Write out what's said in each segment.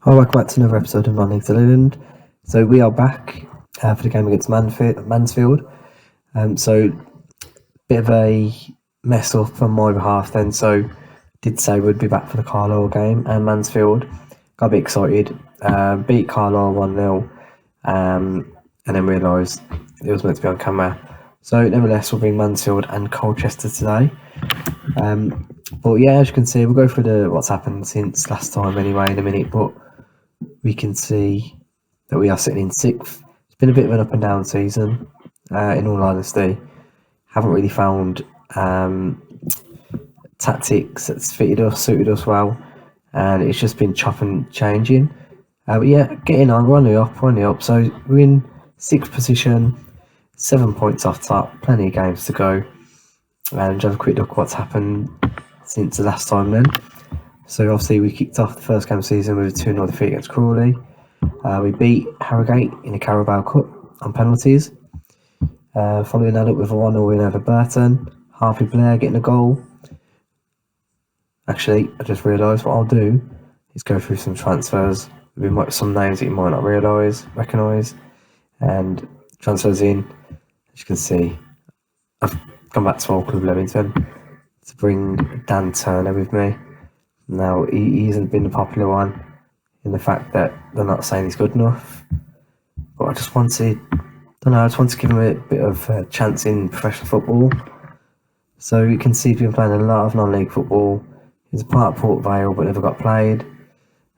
Welcome back to another episode of Non-League Zealand. So we are back for the game against Mansfield. So bit of a mess up on my behalf then. So did say we'd be back for the Carlisle game and Mansfield. Got a bit excited. Beat Carlisle 1-0 and then realised it was meant to be on camera. So nevertheless, we'll bring Mansfield and Colchester today. But yeah, as you can see, we'll go through what's happened since last time anyway in a minute. But we can see that we are sitting in 6th. It's been a bit of an up and down season, in all honesty. Haven't really found tactics that's suited us well, and it's just been chopping and changing. But yeah, getting on, we're on the up. So we're in 6th position, 7 points off top, plenty of games to go. And have a quick look at what's happened since the last time then. So obviously we kicked off the first game of the season with a 2-0 defeat against Crawley. We beat Harrogate in the Carabao Cup on penalties. Following that up with a 1-0 win over Burton. Harvey Blair getting a goal. Actually, I just realised what I'll do is go through some transfers. Some names that you might not recognise. And transfers in, as you can see, I've come back to Old Club Leamington to bring Dan Turner with me. Now, he hasn't been the popular one in the fact that they're not saying he's good enough. But I just want to give him a bit of a chance in professional football. So you can see he's been playing a lot of non-league football. He's a part of Port Vale but never got played.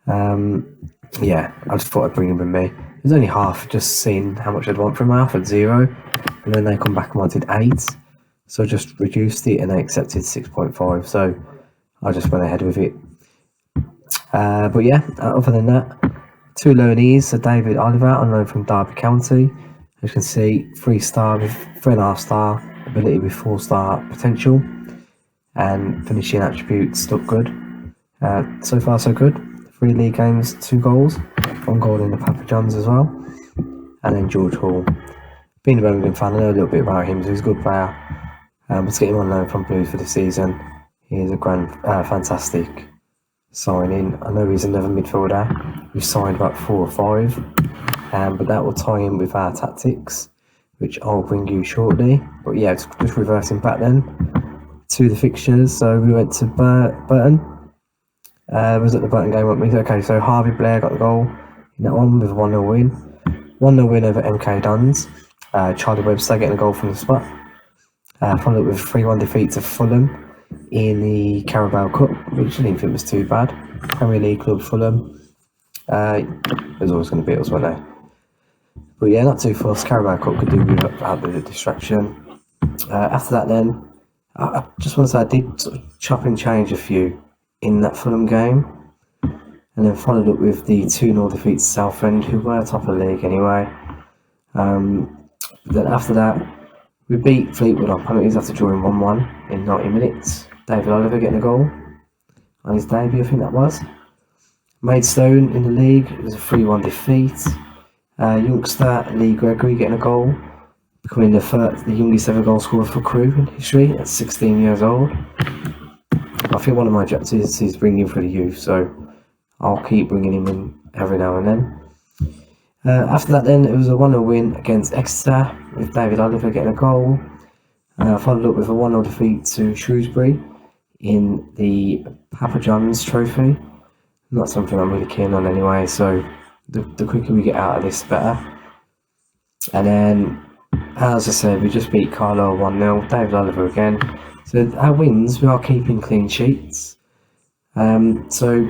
Yeah, I just thought I'd bring him with me. It was only half, just seeing how much I'd want from him. I offered 0, and then they come back and wanted 8. So I just reduced it and they accepted 6.5. So I just went ahead with it. But yeah, other than that, 2 loanees. So David Oliver on loan from Derby County. As you can see, 3-star with 3.5-star ability with 4-star potential, and finishing attributes look good. So far so good. 3 league games, 2 goals, 1 goal in the Papa Johns as well. And then George Hall. Being a Birmingham fan, I know a little bit about him. So he's a good player. Let's get him on loan from Blues for the season. He is a fantastic signing. I know he's another midfielder. We've signed about 4 or 5, but that will tie in with our tactics, which I'll bring you shortly. But yeah, just reversing back then to the fixtures. So we went to Burton. Was at the Burton game, weren't we? Okay, so Harvey Blair got the goal in that one with a 1-0 win. 1-0 win over MK Dons. Charlie Webster getting a goal from the spot. Followed up with a 3-1 defeat to Fulham in the Carabao Cup, which I didn't think was too bad. Premier League club Fulham. There's always going to beat us, weren't they? But yeah, not too fussed. Carabao Cup could do without the distraction. After that then, I just want to say I did sort of chop and change a few in that Fulham game. And then followed up with the 2-0 defeat to Southend, who were top of the league anyway. Then after that, we beat Fleetwood on penalties after drawing 1-1 in 90 minutes. David Oliver getting a goal on his debut, I think that was. Maidstone in the league, it was a 3-1 defeat. Youngster Lee Gregory getting a goal, becoming the youngest ever goal scorer for Crewe in history at 16 years old. I think one of my objectives is bringing him for the youth, so I'll keep bringing him in every now and then. After that then, it was a 1-0 win against Exeter with David Oliver getting a goal. Followed up with a 1-0 defeat to Shrewsbury in the Papa Johns Trophy. Not something I'm really keen on anyway, so the quicker we get out of this, the better. And then, as I said, we just beat Carlisle 1-0, David Oliver again. So our wins, we are keeping clean sheets. So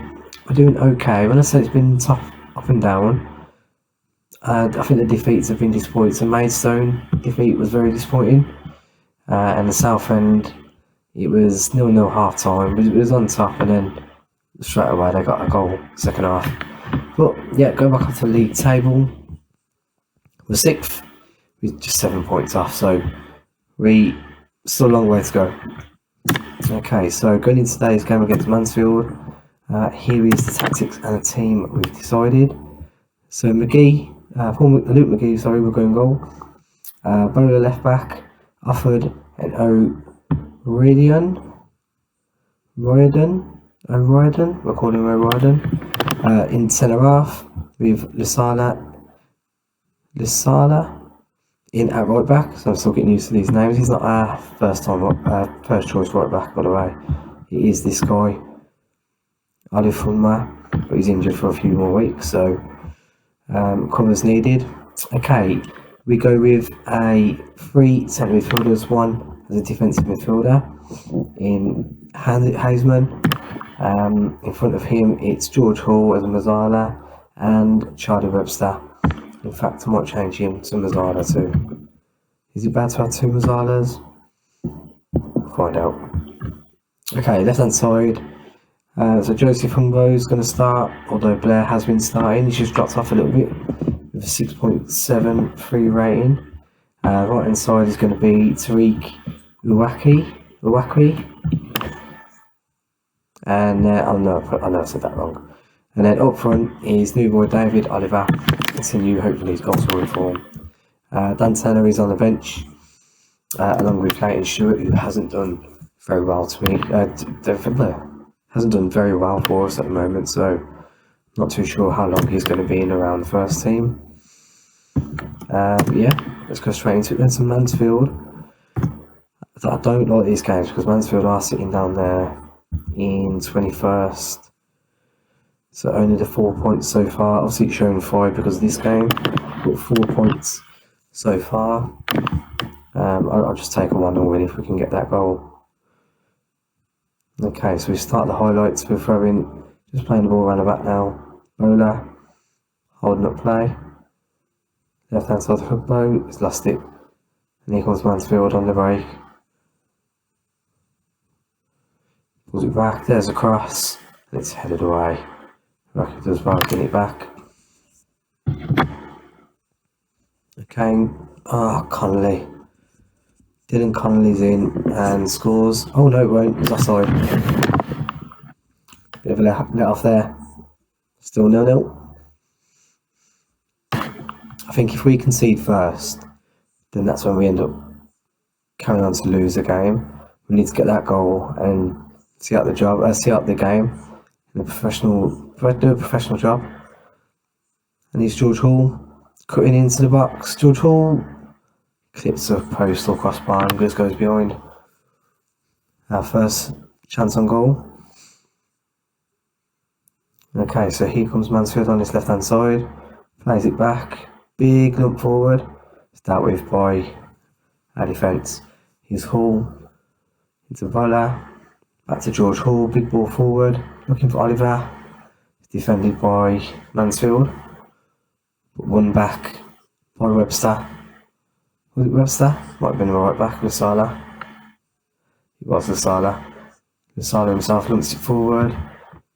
we're doing okay. When I say it's been tough up and down, I think the defeats have been disappointing. So Maidstone defeat was very disappointing, and the Southend, it was 0-0 half time. It was on top, and then straight away they got a goal second half. But yeah, going back onto the league table, we're 6th with just 7 points off. So we still a long way to go. Okay, so going into today's game against Mansfield, here is the tactics and the team we've decided. So Luke McGee, we're going goal. Bowler left back, Offord and O'Riordan, we're calling him O'Riordan. In centre half, with Lasala in at right back. So I'm still getting used to these names. He's not our first choice right back, by the way. It is this guy, Alifunma, but he's injured for a few more weeks, so covers needed. Okay, we go with a 3 centre midfielders, one as a defensive midfielder in Hazeman. In front of him, it's George Hall as Mazzala and Charlie Webster. In fact, I might change him to Mazzala too. Is it bad to have two Mazzalas? Find out. Okay, left hand side. So Joseph Humbo is going to start, although Blair has been starting. He's just dropped off a little bit with a 6.73 rating. Right hand side is going to be Tariq Uwaki. And oh no, I know I said that wrong. And then up front is new boy David Oliver. Continue hopefully his goal scoring form. Dan Turner is on the bench, along with Clayton Stewart, who hasn't done very well to me. Hasn't done very well for us at the moment, so not too sure how long he's going to be in around the first team. But yeah, let's go straight into it. Then some Mansfield. I don't like these games because Mansfield are sitting down there in 21st. So only the 4 points so far. Obviously it's showing 5 because of this game, but 4 points so far. I'll just take a 1-0 win if we can get that goal. Okay, so we start the highlights. We're just playing the ball around the back now. Bola holding up play. Left hand side of Hugbo, he's lost it. And here comes Mansfield on the break. Pulls it back, there's a cross, and it's headed away. Rocket does well getting it back. Okay, Connolly. Dylan Connolly's in and scores. Oh no, it won't, it's offside. Bit of a let off there. Still 0-0. I think if we concede first, then that's when we end up carrying on to lose the game. We need to get that goal and see out the game in a professional job. And he's George Hall cutting into the box. George Hall clips a post or crossbar and just goes behind. Our first chance on goal. Okay, so here comes Mansfield on his left hand side, plays it back, big lump forward, start with by our defence. Here's Hall into Vola, back to George Hall, big ball forward, looking for Oliver, defended by Mansfield, but won back by Webster. Was it Webster? Might have been the right back, Lasala. It was Lasala. Lasala himself lumps it forward,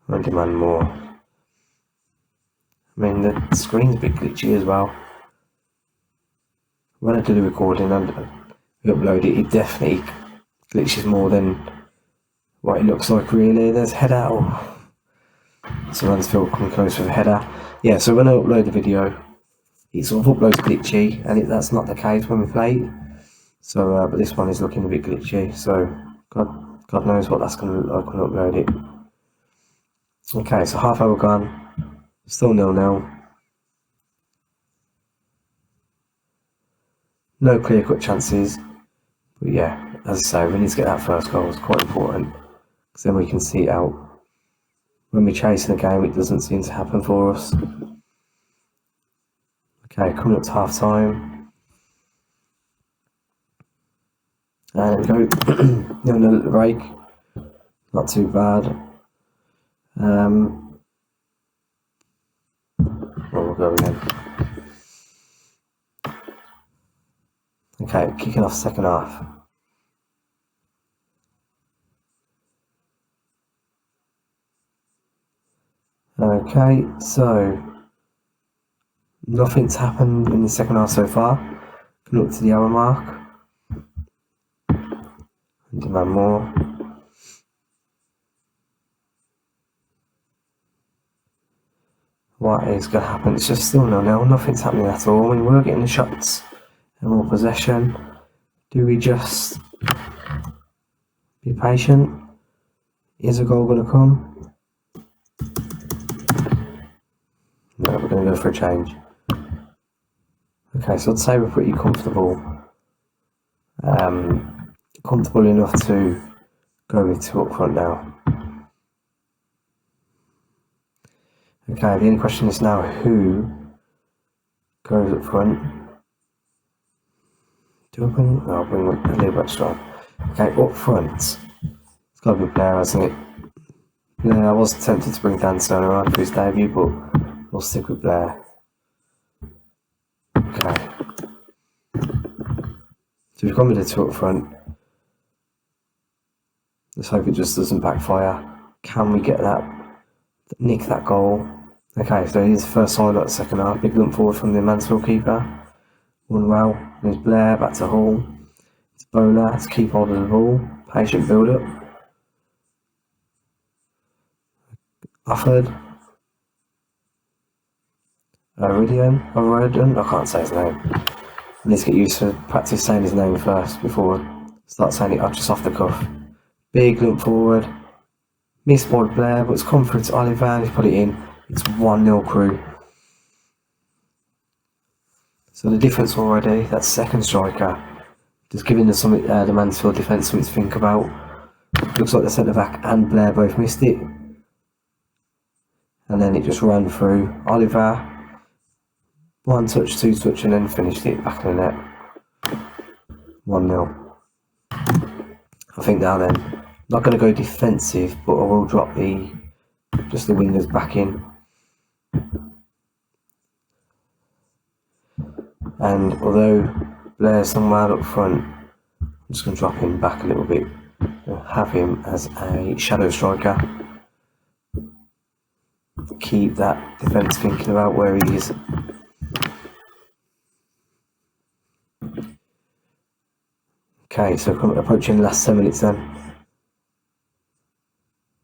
and demand more. I mean, the screen's a bit glitchy as well. When I do the recording and we upload it, it definitely glitches more than what it looks like really. There's header. Oh. So Mansfield come close with a header. Yeah, so when I upload the video, it sort of uploads glitchy, and that's not the case when we play it. So, but this one is looking a bit glitchy, so God knows what that's going to look like when I upload it. Okay, so half hour gone. Still 0-0. No clear-cut chances. But yeah, as I say, we need to get that first goal. It's quite important. Because then we can see it out. When we're chasing the game, it doesn't seem to happen for us. Okay, coming up to half time. And we go 0-0 at the break. Not too bad. We'll go again. Okay, kicking off second half. Okay, so nothing's happened in the second half so far. Coming up to the hour mark. Demand more. What is going to happen? It's just still 0-0. Nothing's happening at all. I mean, we're getting the shots and more possession. Do we just be patient? Is a goal going to come? No, we're going to go for a change. Okay, so I'd say we're pretty comfortable. Comfortable enough to go with 2 up front now. Okay, the only question is now who goes up front. Do I bring? No, I'll bring a little bit strong. Okay, up front. It's got to be Blair, hasn't it? Yeah, I was tempted to bring Dan Stoner on for his debut, but we'll stick with Blair. Okay. So we've gone with the 2 up front. Let's hope it just doesn't backfire. Can we get that? Nick that goal. Okay, so here's the first sign of the second half. Big lump forward from the Mansfield keeper. 1 well. There's Blair, back to Hall. It's Bowler to keep hold of the ball. Patient build up. Ufford. O'Riordan. I can't say his name. I need to get used to practice saying his name first before I start saying it just off the cuff. Big lump forward. Missed by Blair, but it's come through to Oliver and he's put it in. It's 1-0 Crewe. So the difference already, that second striker, just giving the Mansfield defence something to think about. Looks like the centre back and Blair both missed it. And then it just ran through Oliver. 1 touch, 2 touch, and then finished it back in the net. 1-0. I think now then, not going to go defensive, but I will drop the wingers back in. And although Blair's somewhere up front, I'm just going to drop him back a little bit and have him as a shadow striker. Keep that defence thinking about where he is. Okay, so approaching the last 10 minutes then.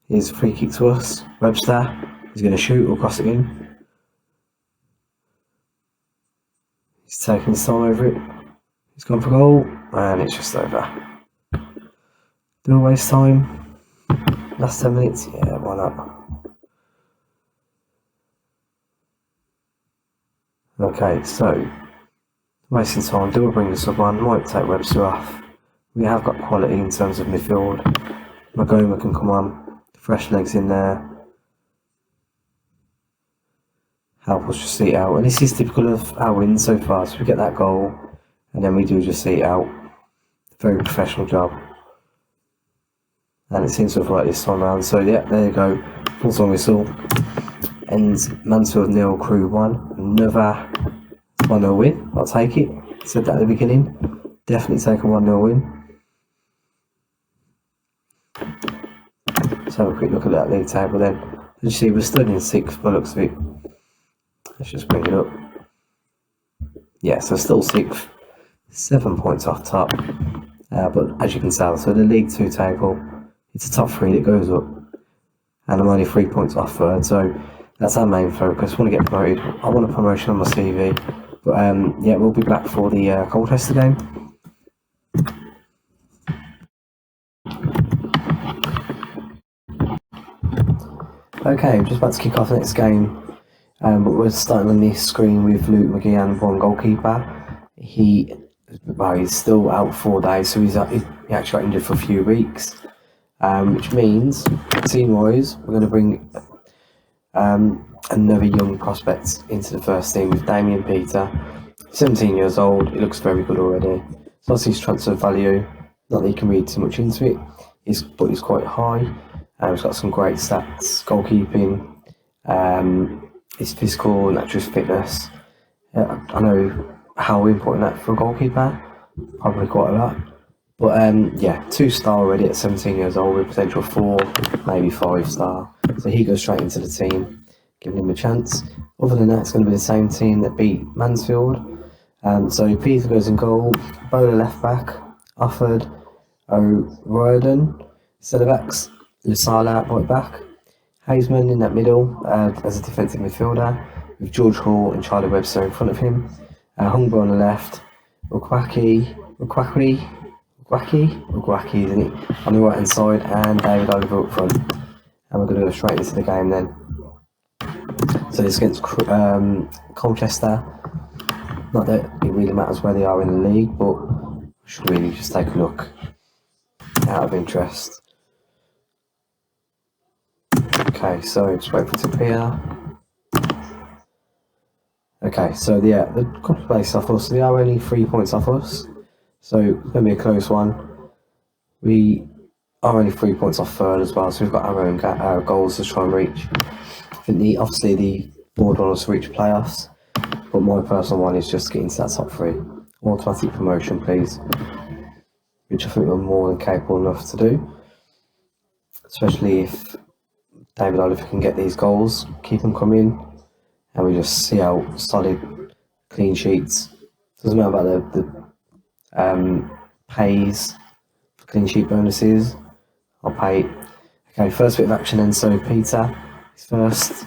Here's a free kick to us. Webster is going to shoot or cross it in. He's taking his time over it. He's gone for goal and it's just over. Do we waste time? Last 10 minutes? Yeah, why not? Okay, so wasting time. Do we bring the sub on? Might take Webster off. We have got quality in terms of midfield. Magoma can come on. Fresh legs in there. Help us just see it out. And this is typical of our wins so far. So we get that goal and then we do just see it out. Very professional job. And it seems to have worked this time around. So yeah, there you go. Full time whistle. Ends Mansfield 0, Crewe 1. Another 1-0 win. I'll take it. Said that at the beginning. Definitely take a 1-0 win. Let's have a quick look at that league table then. As you see, we're still in 6th by the looks of it. Let's just bring it up. Yeah, so still 6th. 7 points off top. But as you can tell, so the League 2 table, it's a top 3 that goes up. And I'm only 3 points off 3rd, so that's our main focus. I want to get promoted. I want a promotion on my CV. But yeah, we'll be back for the Colchester game. Okay, I'm just about to kick off the next game. But we're starting on this screen with Luke McGeehan, one goalkeeper. He's still out 4 days, so he actually got injured for a few weeks. Which means, team-wise, we're going to bring another young prospect into the first team with Damien Peter. 17 years old, he looks very good already. So that's his transfer value. Not that you can read too much into it, but he's quite high. He's got some great stats, goalkeeping, his physical and natural fitness. I know how important that for a goalkeeper, probably quite a lot. But yeah, 2-star already at 17 years old with potential 4, maybe 5-star. So he goes straight into the team, giving him a chance. Other than that, it's going to be the same team that beat Mansfield. So Peter goes in goal, Bowler left back, Ufford, O'Riordan, centre backs, Lasala right back, Hazeman in that middle as a defensive midfielder, with George Hall and Charlie Webster in front of him, Hungbo on the left, Ukwaki, isn't it, on the right hand side, and David Oliver up front. And we're going to go straight into the game then. So it's against Colchester. Not that it really matters where they are in the league, but we should really just take a look out of interest. Okay, so just wait for it to appear. Okay, so yeah, the couple of places off us, they are only 3 points off us, so it's going to be a close one. We are only 3 points off third as well, so we've got our own goals to try and reach. I think obviously the board want us to reach playoffs, but my personal one is just getting to that top 3. Automatic promotion, please, which I think we're more than capable enough to do, especially if David Oliver can get these goals, keep them coming, and we just see out solid clean sheets. Doesn't matter about the pays for clean sheet bonuses. I'll pay. Okay, first bit of action then. So Peter is first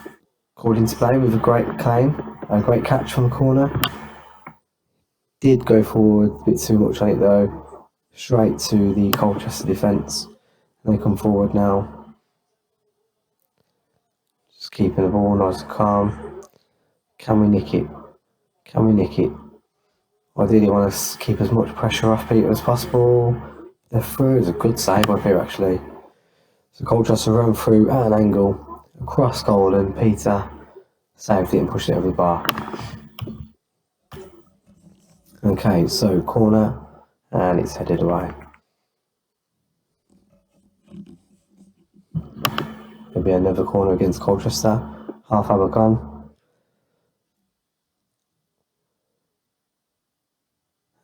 called into play with a great claim, a great catch from the corner. Did go forward a bit too much on it though. Straight to the Colchester defence. They come forward now. Just keeping the ball nice and calm. Can we nick it? Can we nick it? Ideally want to keep as much pressure off Peter as possible. Their through is a good save by Peter actually. So Colchester run through at an angle, across goal, and Peter saved it and pushed it over the bar. Okay, so corner, and it's headed away. There'll be another corner against Colchester. Half hour gone.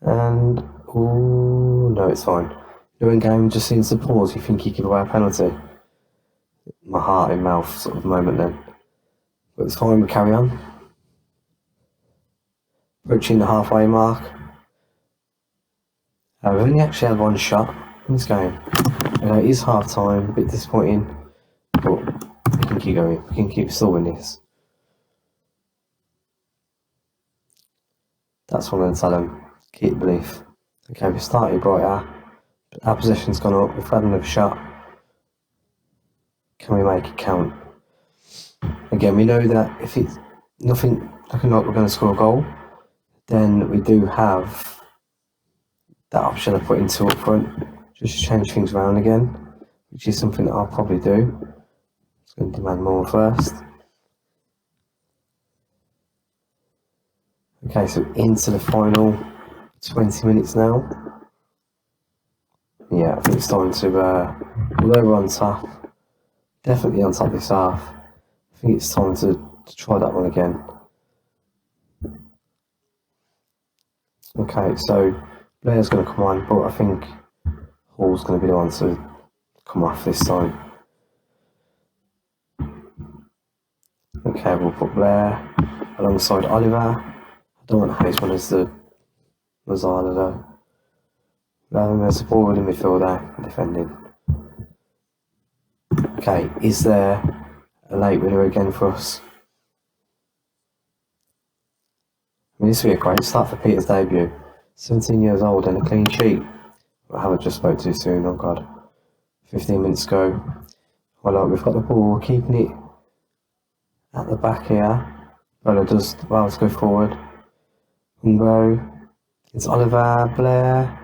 And, oh no, it's fine. You're in game, just seems to pause. You think you give away a penalty? My heart in mouth sort of moment then. But it's fine, we carry on. Approaching the halfway mark. We've only actually had one shot in this game. It is half time, a bit disappointing, but we can keep going. We can keep still winning this. That's what I'm going to tell them. Keep belief. Okay, we started brighter. Our possession's gone up. We've had another shot. Can we make it count? Again, we know that if it's nothing looking like we're going to score a goal, then we do have that option of putting 2 up front, just to change things around again, which is something that I'll probably do. It's going to demand more first. Okay, so into the final 20 minutes now. Yeah, I think it's time to, although we're on top, definitely on top this half, I think it's time to try that one again. Okay, so Blair's going to come on, but I think Hall's going to be the one to come off this time. Okay, we'll put Blair alongside Oliver. I don't want Hazeman as the Mazzala though. We'll have him as a forward in midfielder defending. Okay, is there a late winner again for us? I mean, this will be a great start for Peter's debut. 17 years old and a clean sheet. I haven't just spoke too soon, oh god. 15 minutes ago. Well, look, we've got the ball, keeping it at the back here. Bella does well to go forward. Humbo. It's Oliver, Blair.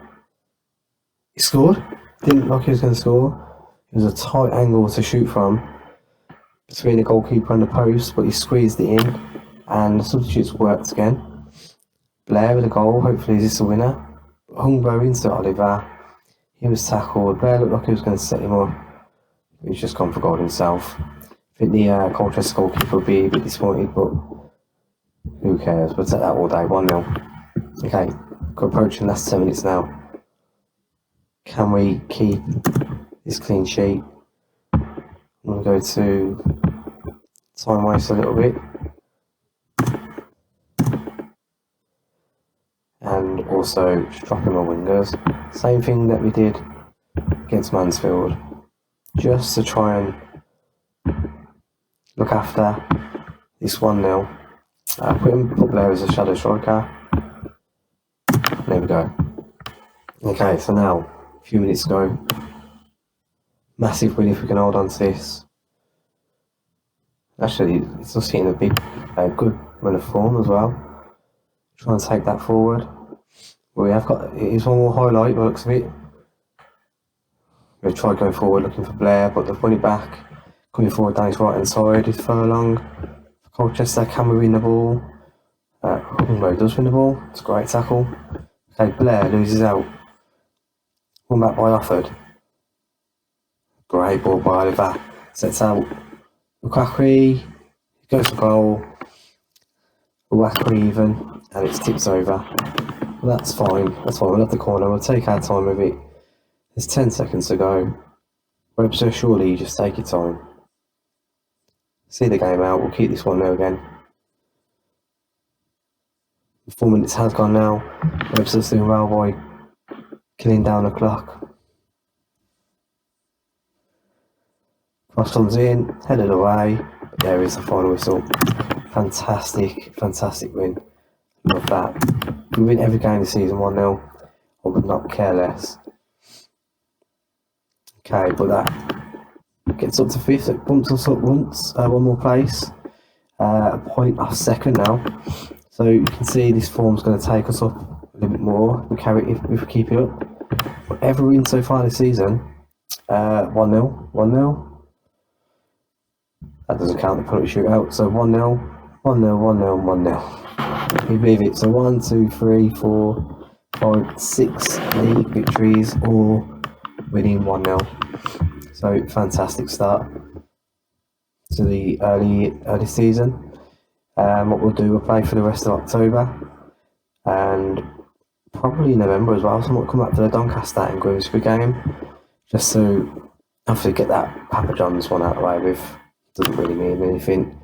He scored. Didn't look like he was going to score. It was a tight angle to shoot from between the goalkeeper and the post, but he squeezed it in and the substitutes worked again. Blair with a goal, hopefully is this a winner. Humbo into Oliver. He was tackled. Blair looked like he was going to set him up. He's just gone for goal himself. I think the Colchester goalkeeper would be a bit disappointed, but who cares? We'll take that all day. 1-0. Okay, we're approaching the last 10 minutes now. Can we keep this clean sheet? I'm going to go to time waste a little bit. And also just dropping my wingers. Same thing that we did against Mansfield. Just to try and look after this 1-0. Put Blair as a shadow striker. There we go. Okay, so now, a few minutes ago, massive win if we can hold on to this. Actually, it's just hitting a big, good run of form as well. Try and take that forward. We have got, it is one more highlight by the looks of it. We've tried going forward looking for Blair, but they've won it back. Coming forward down his right hand side is Furlong. Colchester, can we win the ball? Huttenlow does win the ball. It's a great tackle. Okay, Blair loses out. One back by Offord. Great ball by Oliver. Sets out Lukaku. Goes for goal. Lukaku even. And it's tips over. Well, that's fine. That's fine. We'll have the corner. We'll take our time with it. There's 10 seconds to go. Webster, surely you just take your time. See the game out. We'll keep this 1-0 again. 4 minutes has gone now. Webster's doing well by killing down the clock. Cross comes in, headed away. But there is the final whistle. Fantastic, fantastic win. Love that. If we win every game this season 1-0, I would not care less. Okay, but that gets up to 5th. It bumps us up once, one more place. A point off 2nd now. So you can see this form's going to take us up a little bit more. We carry it if we keep it up. But every win so far this season, 1-0, 1-0. That doesn't count the penalty shootout. So 1-0, 1-0, 1-0, 1-0. Can you believe it? So 1, 2, 3, 4, 5, 6 league victories, all winning 1-0. So fantastic start to the early season. What we'll do, we'll play for the rest of October and probably November as well. So we'll come back to the Doncaster and Grimsby game just to hopefully get that Papa John's one out of the way with. Doesn't really mean anything.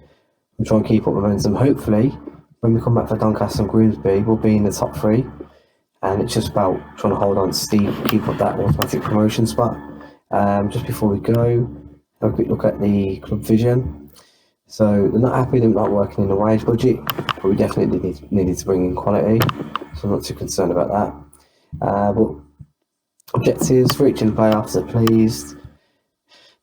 We'll try and keep up momentum. Hopefully, when we come back for Doncaster and Grimsby, we'll be in the top 3. And it's just about trying to hold on to Steve, keep up that automatic promotion spot. Just before we go, have a quick look at the club vision. So they're not happy they're not working in the wage budget, but we definitely needed to bring in quality. So I'm not too concerned about that. But objectives, reaching the playoffs, they're pleased.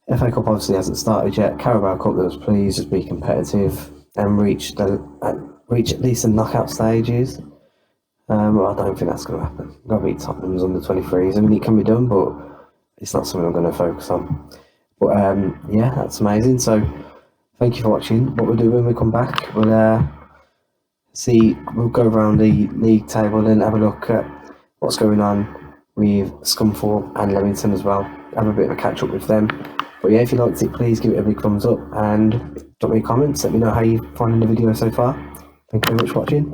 FA Cup obviously hasn't started yet. Carabao Cup, they was pleased, just be competitive and reach at least the knockout stages. Well, I don't think that's going to happen. We've got to beat Tottenham's under 23s. I mean, it can be done, but it's not something I'm going to focus on. But yeah, that's amazing. So thank you for watching. What we'll do when we come back, we'll go around the league table and have a look at what's going on with Scunthorpe and Leamington as well. Have a bit of a catch up with them. But yeah, if you liked it, please give it a big thumbs up and drop me comments. Let me know how you're finding the video so far. Thank you very much for watching.